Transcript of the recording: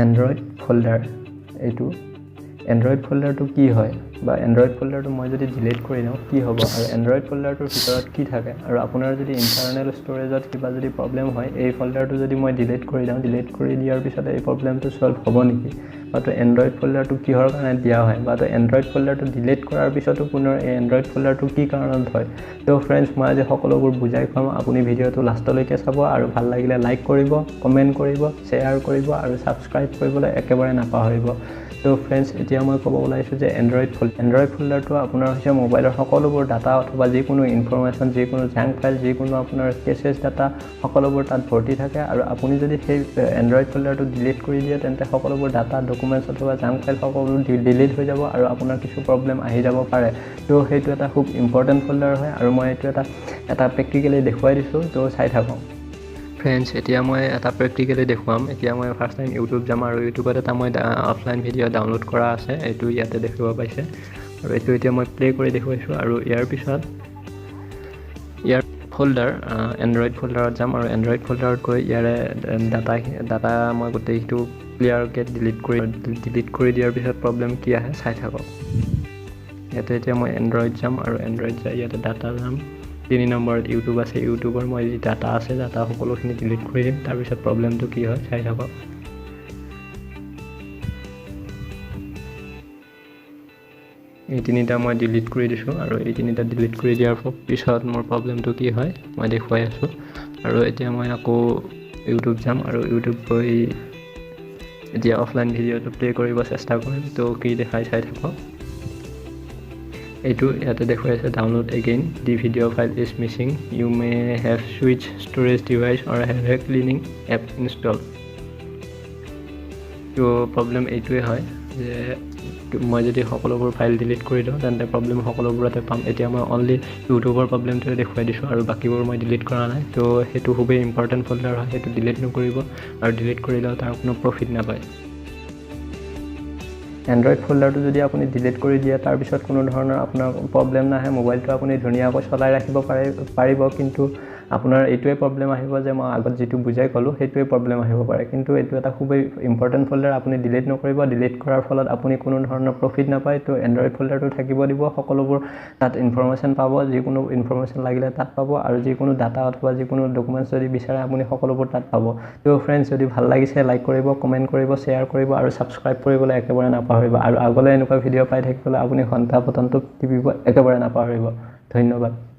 Android folder এইটো Android ফোল্ডাৰটো কি হয় বা এণ্ড্ৰইড ফোল্ডাৰটো মই যদি ডিলিট কৰি দিওঁ কি হ'ব আৰু এণ্ড্ৰইড ফোল্ডাৰটোৰ ভিতৰত কি থাকে আৰু আপোনাৰ যদি ইণ্টাৰনেল ষ্ট'ৰেজত কিবা যদি প্ৰব্লেম হয় এই ফোল্ডাৰটো যদি মই ডিলিট কৰি দিওঁ ডিলিট কৰি দিয়াৰ পিছত এই প্ৰব্লেমটো ছল্ভ হ'ব নেকি বা তো এণ্ড্ৰইড ফোল্ডাৰটো কিহৰ কাৰণে দিয়া হয় বা তো এণ্ড্ৰইড ফোল্ডাৰটো ডিলিট কৰাৰ পিছতো পুনৰ এই এণ্ড্ৰইড ফোল্ডাৰটো কি কাৰণত হয় তো ফ্ৰেণ্ডছ মই আজি সকলোবোৰ বুজাই পাম আপুনি ভিডিঅ'টো লাষ্টলৈকে চাব আৰু ভাল লাগিলে লাইক কৰিব কমেণ্ট কৰিব শ্বেয়াৰ কৰিব আৰু ছাবস্ক্ৰাইব কৰিবলৈ একেবাৰে নাপাহৰিব তো ফ্ৰেণ্ডছ এতিয়া মই ক'ব ওলাইছোঁ যে এণ্ড্ৰইড ফোল্ডাৰটো আপোনাৰ হৈছে মোবাইলৰ সকলোবোৰ ডাটা অথবা যিকোনো ইনফৰমেশ্যন যিকোনো জাংক ফাইল যিকোনো আপোনাৰ কেছেছ ডাটা সকলোবোৰ তাত ভৰ্তি থাকে আৰু আপুনি যদি সেই এণ্ড্ৰইড ফোল্ডাৰটো ডিলিট কৰি দিয়ে তেন্তে সকলোবোৰ ডাটা ডকুমেণ্টছ অথবা জাংক ফাইল সকলো ডিলিট হৈ যাব আৰু আপোনাৰ কিছু প্ৰব্লেম আহি যাব পাৰে তো সেইটো এটা খুব ইম্পৰ্টেণ্ট ফোল্ডাৰ হয় আৰু মই এইটো এটা প্ৰেক্টিকেলি দেখুৱাই দিছোঁ তো চাই থাকক ফ্ৰেণ্ডছ এতিয়া মই এটা প্ৰেক্টিকেলি দেখুৱাম এতিয়া মই ফাৰ্ষ্ট টাইম ইউটিউব যাম আৰু ইউটিউবত এটা মই অফলাইন ভিডিঅ' ডাউনলোড কৰা আছে এইটো ইয়াতে দেখিব পাইছে আৰু এইটো এতিয়া মই প্লে' কৰি দেখুৱাইছোঁ আৰু ইয়াৰ পিছত ইয়াৰ ফোল্ডাৰ এণ্ড্ৰইড ফোল্ডাৰত যাম আৰু এণ্ড্ৰইড ফোল্ডাৰত গৈ ইয়াৰে ডাটা মই গোটেইটো ক্লিয়াৰকৈ ডিলিট কৰি দিয়াৰ পিছত প্ৰব্লেম কি আহে চাই থাকক ইয়াতে এতিয়া মই এণ্ড্ৰইড যাম আৰু এণ্ড্ৰইড যাই ইয়াতে ডাটা যাম 3 নম্বৰত ইউটিউব আছে ইউটিউবৰ মই যি ডাটা আছে ডাটা সকলোখিনি ডিলিট কৰি দিম তাৰপিছত প্ৰব্লেমটো কি হয় চাই থাকক এই তিনিটা মই ডিলিট কৰি দিছোঁ আৰু এই তিনিটা ডিলিট কৰি দিয়াৰ পিছত মোৰ প্ৰব্লেমটো কি হয় মই দেখুৱাই আছোঁ আৰু এতিয়া মই আকৌ ইউটিউব যাম আৰু ইউটিউব গৈ এতিয়া অফলাইন ভিডিঅ'টো প্লে কৰিব চেষ্টা কৰিম তো কি দেখাই চাই থাকক এইটো ইয়াতে দেখুৱাই আছে download again the video' file is missing you may have switch storage device or have a cleaning app install তো প্ৰব্লেম এইটোৱে হয় যে মই যদি সকলোবোৰ ফাইল ডিলিট কৰি দিওঁ তেন্তে প্ৰব্লেম সকলোবোৰতে পাম এতিয়া মই অনলি ইউটিউবৰ প্ৰব্লেমটোৱে দেখুৱাই দিছোঁ আৰু বাকীবোৰ মই ডিলিট কৰা নাই তো সেইটো খুবেই ইম্পৰ্টেণ্ট ফোল্ডাৰ হয় সেইটো ডিলিট নকৰিব আৰু ডিলিট কৰিলেও তাৰ কোনো প্ৰফিট নাপায় এণ্ড্ৰইড ফোল্ডাৰটো যদি আপুনি ডিলিট কৰি দিয়ে তাৰপিছত কোনো ধৰণৰ আপোনাৰ প্ৰব্লেম নাহে মোবাইলটো আপুনি ধুনীয়াকৈ চলাই ৰাখিব পাৰিব কিন্তু আপোনাৰ এইটোৱে প্ৰব্লেম আহিব যে মই আগত যিটো বুজাই ক'লোঁ সেইটোৱে প্ৰব্লেম আহিব পাৰে কিন্তু এইটো এটা খুবেই ইম্পৰ্টেণ্ট ফোল্ডাৰ আপুনি ডিলিট নকৰিব ডিলিট কৰাৰ ফলত আপুনি কোনো ধৰণৰ প্ৰফিট নাপায় তো এণ্ড্ৰইড ফোল্ডাৰটো থাকিব দিব সকলোবোৰ তাত ইনফৰমেশ্যন পাব যিকোনো ইনফৰমেশ্যন লাগিলে তাত পাব আৰু যিকোনো ডাটা অথবা যিকোনো ডকুমেণ্টছ যদি বিচাৰে আপুনি সকলোবোৰ তাত পাব তো ফ্ৰেণ্ডছ যদি ভাল লাগিছে লাইক কৰিব কমেণ্ট কৰিব শ্বেয়াৰ কৰিব আৰু ছাবস্ক্ৰাইব কৰিবলৈ একেবাৰে নাপাহৰিব আৰু আগলৈ এনেকুৱা ভিডিঅ' পাই থাকিবলৈ আপুনি ঘণ্টা বটনটো টিপিব একেবাৰে নাপাহৰিব ধন্যবাদ